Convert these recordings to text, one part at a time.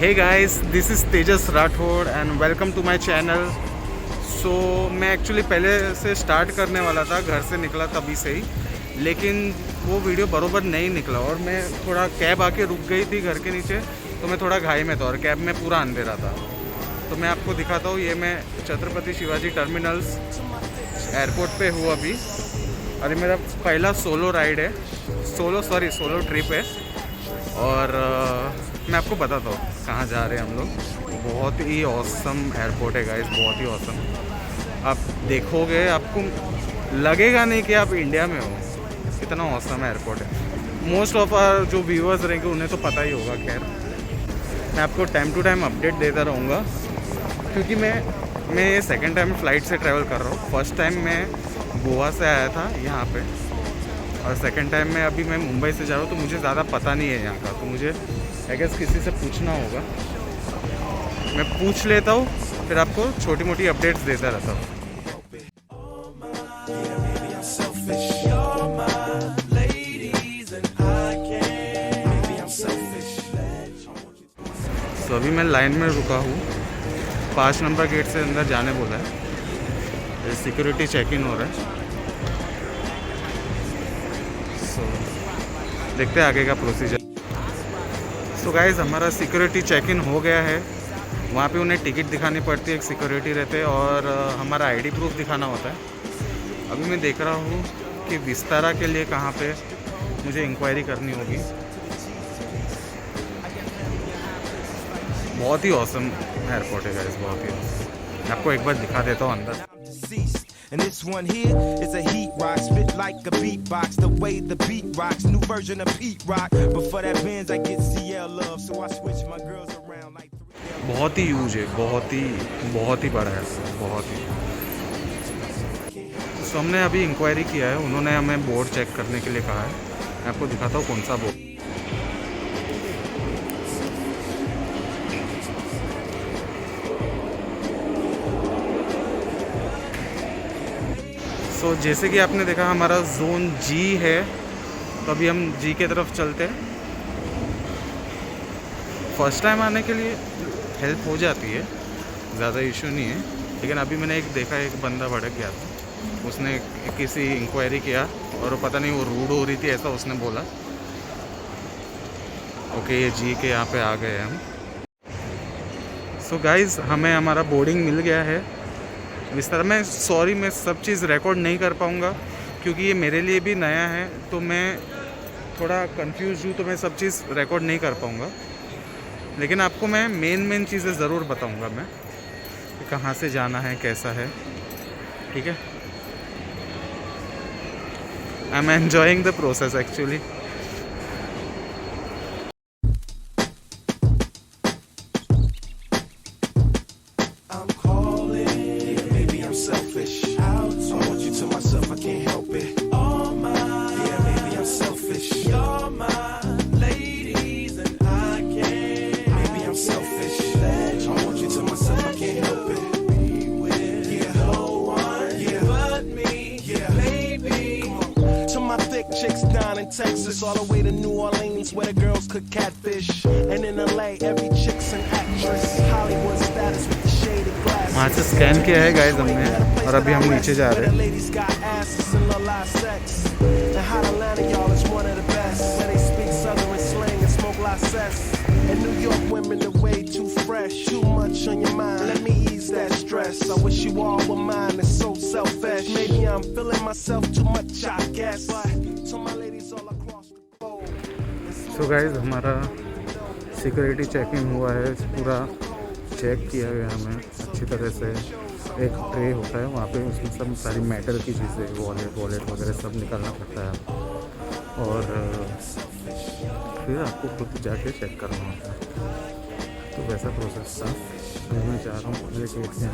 Hey guys, this is Tejas Rathod and welcome to my channel. So मैं actually पहले से start करने वाला था, घर से निकला तभी से ही, लेकिन वो वीडियो बरोबर नहीं निकला और मैं थोड़ा कैब आके रुक गई थी घर के नीचे, तो मैं थोड़ा घाई में था और कैब में पूरा अंधेरा था। तो मैं आपको दिखाता हूँ, ये मैं छत्रपति शिवाजी टर्मिनल्स एयरपोर्ट पे हूँ अभी। अरे मेरा पहला सोलो राइड है, सोलो ट्रिप है। और मैं आपको बताता हूँ कहाँ जा रहे हैं हम लोग। बहुत ही ऑसम एयरपोर्ट है गाइस, बहुत ही ऑसम। आप देखोगे आपको लगेगा नहीं कि आप इंडिया में हो, इतना ऑसम एयरपोर्ट है। मोस्ट ऑफ आवर जो व्यूअर्स रहेंगे उन्हें तो पता ही होगा। खैर, मैं आपको टाइम टू टाइम अपडेट देता रहूँगा, क्योंकि मैं ये सेकेंड टाइम फ़्लाइट से ट्रैवल कर रहा हूँ। फर्स्ट टाइम मैं गोवा से आया था यहाँ पे, और सेकेंड टाइम में अभी मैं मुंबई से जा रहा हूँ, तो मुझे ज़्यादा पता नहीं है यहाँ का, तो मुझे आई गेस किसी से पूछना होगा। मैं पूछ लेता हूँ, फिर आपको छोटी मोटी अपडेट्स देता रहता हूँ। तो अभी मैं लाइन में रुका हूँ, 5 नंबर गेट से अंदर जाने बोला है। सिक्योरिटी चेक इन हो रहा है। देखते हैं आगे का प्रोसीजर। सो गाइस, हमारा सिक्योरिटी चेक इन हो गया है। वहाँ पे उन्हें टिकट दिखानी पड़ती है, एक सिक्योरिटी रहते हैं, और हमारा आईडी प्रूफ दिखाना होता है। अभी मैं देख रहा हूँ कि विस्तारा के लिए कहाँ पे मुझे इंक्वायरी करनी होगी। बहुत ही ऑसम एयरपोर्ट है गाइस, बहुत ही ऑसम। मैं आपको एक बार दिखा देता हूँ अंदर। And this one here is a heat rock, spit like a beatbox, the way the beat rocks, new version of Pete Rock. But for that Benz I get CL love, so I switch my girls around like 3. बहुत ही use है, बहुत ही बड़ा है, बहुत ही। तो हमने अभी inquiry किया है, उन्होंने हमें बोर्ड चेक करने के लिए कहा है। मैं आपको दिखाता हूँ कौन सा बोर्ड। तो जैसे कि आपने देखा, हमारा जोन जी है, तो अभी हम जी के तरफ चलते हैं। फर्स्ट टाइम आने के लिए हेल्प हो जाती है, ज़्यादा इशू नहीं है। लेकिन अभी मैंने एक देखा, एक बंदा भड़क गया था, उसने किसी इंक्वायरी किया और वो पता नहीं वो रूड हो रही थी, ऐसा उसने बोला। ओके, ये जी के यहाँ पे आ गए हम। सो गाइज़, हमें हमारा बोर्डिंग मिल गया है। इस तरह मैं मैं सब चीज़ रिकॉर्ड नहीं कर पाऊँगा, क्योंकि ये मेरे लिए भी नया है, तो मैं थोड़ा कंफ्यूज हूँ, तो मैं सब चीज़ रिकॉर्ड नहीं कर पाऊँगा। लेकिन आपको मैं मेन चीज़ें ज़रूर बताऊँगा मैं, कि कहाँ से जाना है, कैसा है। ठीक है, I am enjoying the process actually. Texas, all the way to New Orleans, where the girls cook catfish. And in LA, every chick's an actress. Hollywood status with the shaded glass. वहाँ से scan किया है guys हमने, और अभी हम नीचे जा रहे हैं। And New York women are way too fresh, too much on your mind. Let me ease that stress. I wish you all were mine. It's so selfish. Maybe I'm feeling myself too much, I guess. But to my ladies all across the globe. So guys, हमारा security check in हुआ है, पूरा check किया गया हमें अच्छी तरह से। एक ट्रे होता है वहाँ पे, उसमें सब सारी मेटल की चीज़ें, वॉलेट वगैरह सब निकालना पड़ता है, और फिर आपको खुद जाके चेक करना होता है। तो वैसा प्रोसेस था। मैं जा रहा हूँ अगले गेट से।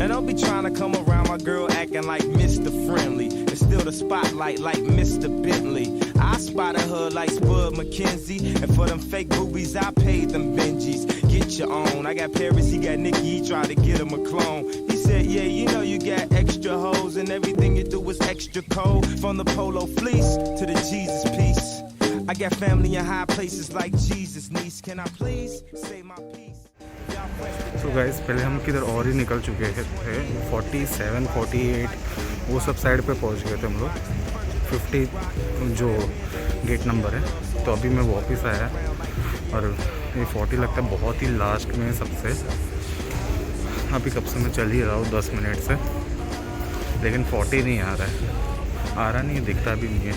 And I'll be trying to come around my girl acting like Mr. Friendly, and still the spotlight like Mr. Bentley. I spotted her like Spud McKenzie, and for them fake boobies I paid them Benjis. Get your own. I got Paris, he got Nicki, he tried to get him a clone. He said, yeah, you know you got extra hoes and everything you do is extra cold. From the polo fleece to the Jesus piece. I got family in high places like Jesus niece. Can I please say my piece? तो guys पहले हम किधर और ही निकल चुके थे 47 48 वो सब साइड पे पहुंच गए थे हम लोग 50 जो गेट नंबर है। तो अभी मैं वापस आया और ये 40 लगता है बहुत ही लास्ट में सबसे। अभी कब से मैं चल ही रहा हूँ 10 मिनट से, लेकिन 40 नहीं आ रहा नहीं है, दिखता भी नहीं है।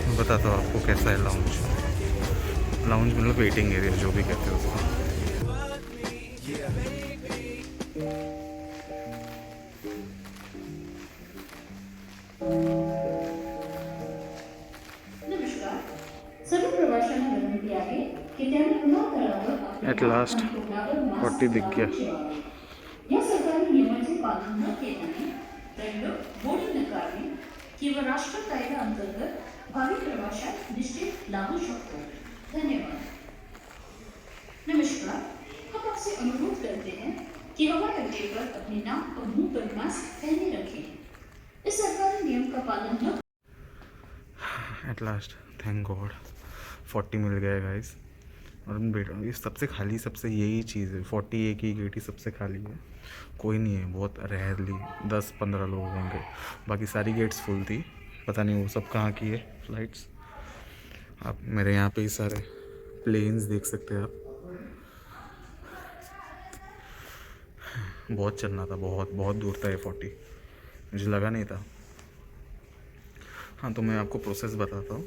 मैं बताता हूँ आपको कैसा है लाउंज मतलब वेटिंग एरिया जो भी कहते हैं उसको। एट लास्ट 40 दिख गया। या सरकारी नियमांचे पालन न केल्याने दंड बोर्ड नकारणे किंवा राष्ट्र कायद्याअंतर्गत भावी प्रवाशात निश्चित लागू शकतो। धन्यवाद। नमस्कार, हम आपसे अनुरोध करते हैं कि हवाई अड्डे पर अपने नाक और मुंह पर मास्क पहने रखें। इस सरकारी नियम का पालन न एट लास्ट थैंक गॉड 40 मिल गया गाइस। और ये सबसे खाली सबसे यही चीज़ है 41 की गेट ही सबसे खाली है, कोई नहीं है, बहुत रेयरली 10-15 लोग होंगे, बाकी सारी गेट्स फुल थी। पता नहीं वो सब कहाँ की है फ्लाइट्स। आप मेरे यहाँ पे ही सारे प्लेन्स देख सकते हैं आप। बहुत चलना था, बहुत दूर था ये 40, मुझे लगा नहीं था। हाँ तो मैं आपको प्रोसेस बताता हूँ।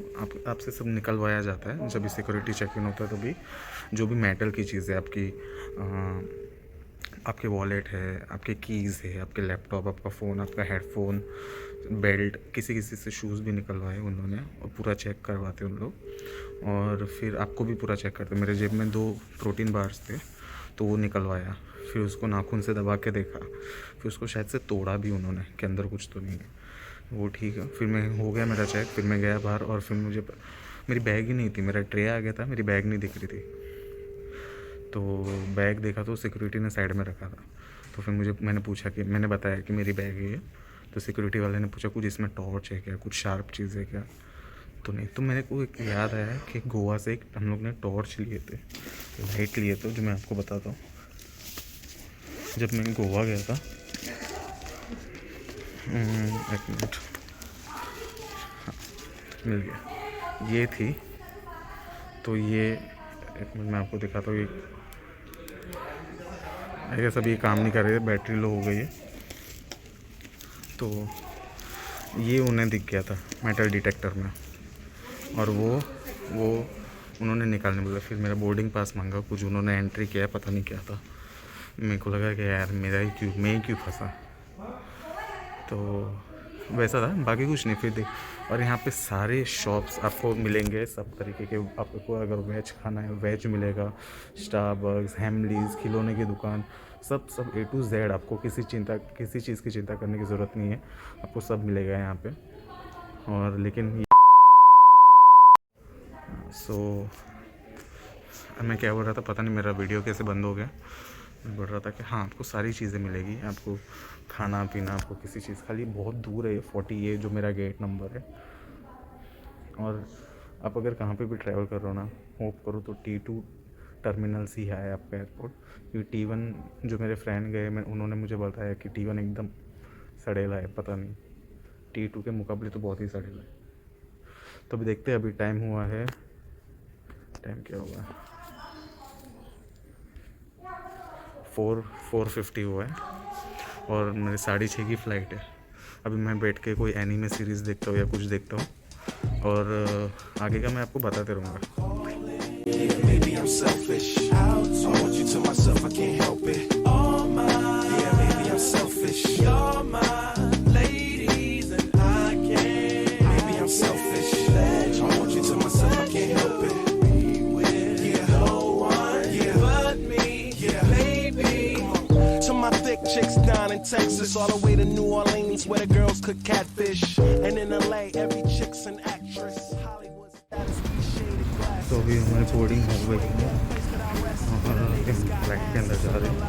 आपसे सब निकलवाया जाता है जब भी सिक्योरिटी चेक इन होता है। तभी जो भी मेटल की चीज़ है आपके वॉलेट है, आपके कीज़ है, आपके लैपटॉप, आपका फ़ोन, आपका हेडफोन, बेल्ट, किसी से शूज़ भी निकलवाए उन्होंने और पूरा चेक करवाते उन लोग। और फिर आपको भी पूरा चेक करते। मेरे जेब में 2 प्रोटीन बार्स थे तो वो निकलवाया, फिर उसको नाखून से दबा के देखा, फिर उसको शायद से तोड़ा भी उन्होंने कि अंदर कुछ तो नहीं है, वो ठीक है। फिर मैं हो गया मेरा चेक, फिर मैं गया बाहर और फिर मुझे मेरी बैग ही नहीं थी, मेरा ट्रे आ गया था, मेरी बैग नहीं दिख रही थी। तो बैग देखा तो सिक्योरिटी ने साइड में रखा था। तो फिर मैंने बताया कि मेरी बैग है। तो सिक्योरिटी वाले ने पूछा कुछ इसमें टॉर्च है क्या, कुछ शार्प चीज़ है क्या? तो नहीं। तो मेरे को एक याद आया कि गोवा से एक हम लोग ने टॉर्च लिए थे, लाइट लिए थे, जो मैं आपको बताता हूँ। जब मैं गोवा गया था, एक मिनट, हाँ मिल गया, ये थी। तो ये एक मिनट मैं आपको दिखाता हूँ। ये आई गेस अभी ये काम नहीं कर रही है, बैटरी लो हो गई है। तो ये उन्हें दिख गया था मेटल डिटेक्टर में और वो उन्होंने निकालने बोला। फिर मेरा बोर्डिंग पास मांगा, कुछ उन्होंने एंट्री किया, पता नहीं क्या था। मेरे को लगा कि यार मैं ही क्यों फंसा। तो वैसा था, बाकी कुछ नहीं। फिर देख, और यहाँ पे सारे शॉप्स आपको मिलेंगे सब तरीके के। आपको अगर वेज खाना है वेज मिलेगा, स्टारबक्स, हैमलीज, खिलौने की दुकान, सब A to Z। आपको किसी चीज़ की चिंता करने की ज़रूरत नहीं है, आपको सब मिलेगा यहाँ पे। और लेकिन मैं क्या बोल रहा था पता नहीं, मेरा वीडियो कैसे बंद हो गया। मैं बोल रहा था कि हाँ आपको सारी चीज़ें मिलेगी, आपको खाना पीना, आपको किसी चीज़, खाली बहुत दूर है 40 ये जो मेरा गेट नंबर है। और आप अगर कहाँ पे भी ट्रैवल कर रहे हो ना, होप करो तो T2 टर्मिनल से ही है आपका एयरपोर्ट। क्योंकि T1 जो मेरे फ्रेंड गए, उन्होंने मुझे बताया कि T1 एकदम सड़ेला है, पता नहीं T2 के मुकाबले तो बहुत ही सड़ेला है। तो अभी देखते हैं, अभी टाइम हुआ है, टाइम क्या हुआ है, 4:50 हुआ है और मेरी 6:30 की फ़्लाइट है। अभी मैं बैठ के कोई एनीमे सीरीज़ देखता हूँ या कुछ देखता हूँ और आगे का मैं आपको बताते रहूँगा। Maybe I'm selfish. I want you to myself, I can't help it. All mine. Yeah, maybe I'm selfish. You're my ladies and I can't. Maybe I'm selfish. I want you to myself, I can't help it. Be with no one, but me. Yeah, baby. Come on. To my thick chicks down in Texas, all the way to New Orleans, where the girls cook catfish, and in LA, every chick's an actress. Hollywood status, shaded glass. तो अभी हमारी boarding हो गई है और flight के अंदर जा रहे हैं।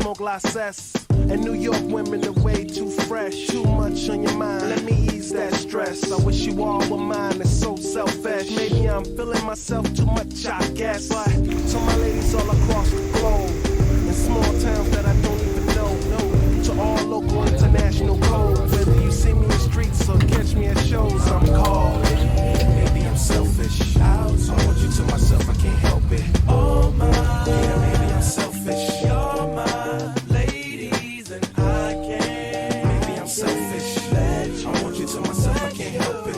smoke Lysess. And New York women are way too fresh. Too much on your mind, let me ease that stress. I wish you all were mine, it's so selfish. Maybe I'm feeling myself too much, I guess. But to my ladies all across the globe, in small towns that I don't even know, to all local international codes. Whether you see me in the streets or catch me at shows, I'm calling. Maybe I'm selfish, I want you to myself, I can't help it. Oh my, yeah, maybe I'm selfish. You're my ladies and I can't. Maybe I'm selfish, I want you to myself, I can't help it.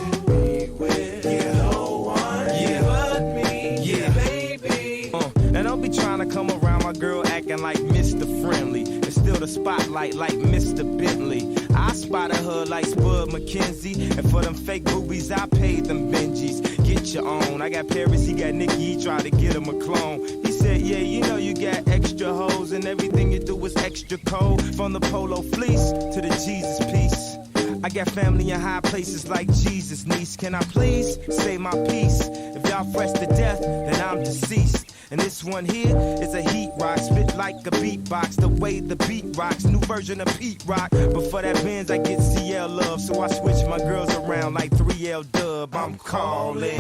Yeah, no one, yeah, but me, yeah, baby. Now don't be trying to come around my girl acting like Mr. Friendly and steal the spotlight like Mr. Bentley. I spotted her like Spud McKenzie, and for them fake boobies I paid them Benjis. Get your own. I got Paris, he got Nicki, he tried to get him a clone. He said, yeah, you know you got extra hoes and everything you do is extra cold. From the polo fleece to the Jesus piece. I got family in high places like Jesus, niece. Can I please say my piece? If y'all fresh to death, then I'm deceased. And this one here is a heat rock, spit like a beatbox, the way the beat rocks, new version of Pete Rock. But for that Benz I get CL love, so I switch my girls around like 3L Dub. I'm calling.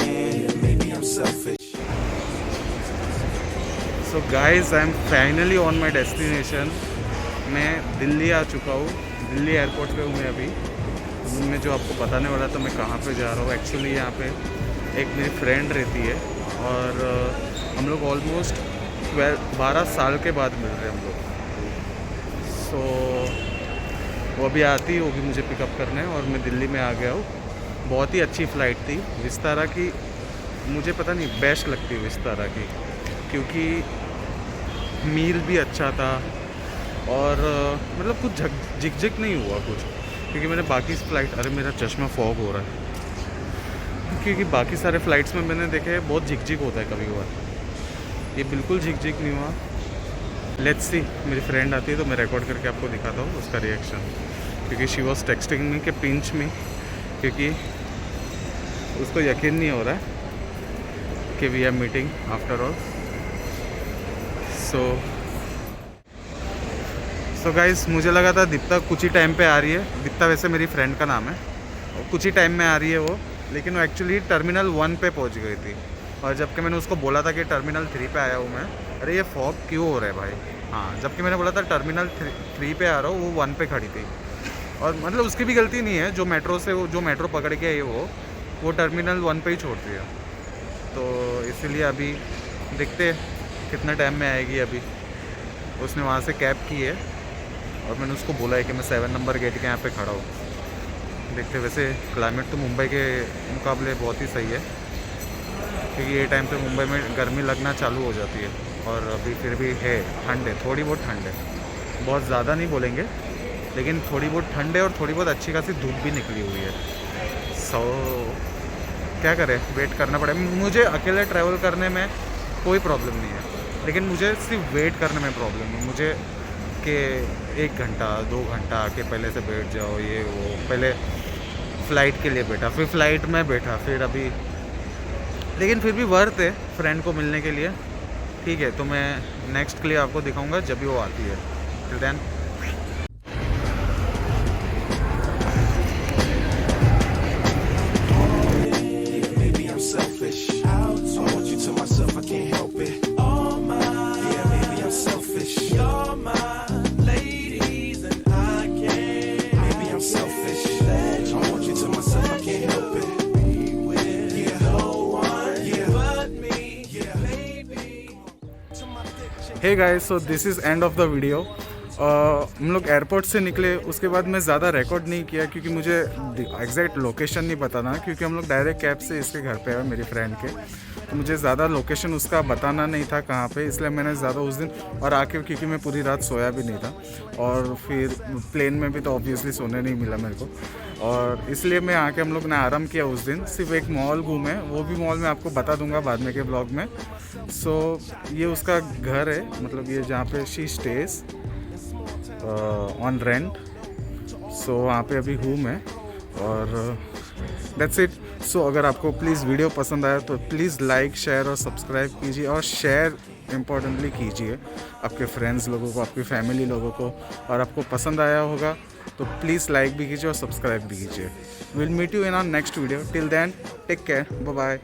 Maybe I'm selfish. So guys I am finally on my destination. मैं दिल्ली आ चुका हूँ. Delhi airport पे हूँ मैं अभी. मैं जो आपको बताने वाला था मैं कहाँ पे जा रहा हूँ. एक्चुअली यहाँ पे एक मेरी फ्रेंड रहती है और हम लोग ऑलमोस्ट 12 साल के बाद मिल रहे हैं हम लोग. सो वो अभी आती होगी मुझे पिकअप करने और मैं दिल्ली में आ गया हूँ. बहुत ही अच्छी फ़्लाइट थी विस्तारा की. मुझे पता नहीं बेस्ट लगती है विस्तारा की क्योंकि मील भी अच्छा था और मतलब कुछ झिकझिक नहीं हुआ कुछ. क्योंकि मैंने बाकी फ़्लाइट, अरे मेरा चश्मा फॉग हो रहा है, क्योंकि बाकी सारे फ़्लाइट्स में मैंने देखे बहुत झिकझिक होता है कभी कभार. ये बिल्कुल झिकझिक नहीं हुआ. लेट्स सी, मेरी फ्रेंड आती है तो मैं रिकॉर्ड करके आपको दिखाता हूँ उसका रिएक्शन. क्योंकि शी वॉज टेक्सटिंग मी के पिंच में, क्योंकि उसको यकीन नहीं हो रहा है कि we are meeting after all. So guys, मुझे लगा था दीप्ता कुछ ही टाइम पे आ रही है. दीप्ता वैसे मेरी फ्रेंड का नाम है. और कुछ ही टाइम में आ रही है वो, लेकिन वो एक्चुअली टर्मिनल 1 पे पहुंच गई थी. और जबकि मैंने उसको बोला था कि टर्मिनल 3 पे आया हूँ मैं. अरे ये फॉग क्यों हो रहा है भाई. हाँ, जबकि मैंने बोला था टर्मिनल 3 पे आ रहा हूँ, वो 1 पे खड़ी थी. और मतलब उसकी भी गलती नहीं है. जो मेट्रो पकड़ के आई वो टर्मिनल 1 पे ही छोड़ती है. तो इसीलिए अभी देखते कितना टाइम में आएगी. अभी उसने वहाँ से कैब की है और मैंने उसको बोला है कि मैं 7 नंबर गेट के यहाँ पे खड़ा हूँ. देखते. वैसे क्लाइमेट तो मुंबई के मुकाबले बहुत ही सही है क्योंकि ये टाइम पे मुंबई में गर्मी लगना चालू हो जाती है. और अभी फिर भी है, ठंड है, थोड़ी बहुत ठंड है. बहुत ज़्यादा नहीं बोलेंगे, लेकिन थोड़ी बहुत ठंड है और थोड़ी बहुत अच्छी खासी धूप भी निकली हुई है. सो क्या करें, वेट करना पड़ेगा. मुझे अकेले ट्रैवल करने में कोई प्रॉब्लम नहीं है, लेकिन मुझे सिर्फ वेट करने में प्रॉब्लम है. मुझे कि 1 घंटा 2 घंटा आके पहले से बैठ जाओ, ये वो. पहले फ़्लाइट के लिए बैठा, फिर फ़्लाइट में बैठा, फिर अभी. लेकिन फिर भी वर्थ है फ्रेंड को मिलने के लिए. ठीक है, तो मैं नेक्स्ट के लिए आपको दिखाऊंगा जब भी वो आती है. Till then hey guys, so this is end of the video. हम लोग एयरपोर्ट से निकले, उसके बाद मैं ज़्यादा रिकॉर्ड नहीं किया क्योंकि मुझे एग्जैक्ट लोकेशन नहीं बताना. क्योंकि हम लोग डायरेक्ट कैब से इसके घर पे आए मेरी फ्रेंड के, तो मुझे ज़्यादा लोकेशन उसका बताना नहीं था कहाँ पे. इसलिए मैंने ज़्यादा उस दिन और आके, क्योंकि मैं पूरी रात सोया भी नहीं था और फिर प्लेन में भी तो ऑब्वियसली सोने नहीं मिला मेरे को. और इसलिए मैं आके हम लोग ने आराम किया उस दिन. सिर्फ एक मॉल घूमे, वो भी मॉल में आपको बता दूंगा बाद में के ब्लॉग में. सो ये उसका घर है, मतलब ये जहाँ पे शी स्टेज ऑन रेंट. सो वहाँ पे अभी हूँ मैं और दैट्स इट. सो अगर आपको प्लीज़ वीडियो पसंद आया तो प्लीज़ लाइक शेयर और सब्सक्राइब कीजिए, और शेयर इम्पोर्टेंटली कीजिए आपके फ्रेंड्स लोगों को, आपकी फैमिली लोगों को। और आपको पसंद आया होगा तो प्लीज़ लाइक भी कीजिए और सब्सक्राइब भी कीजिए। Will meet you in our next video. Till then take care, bye bye.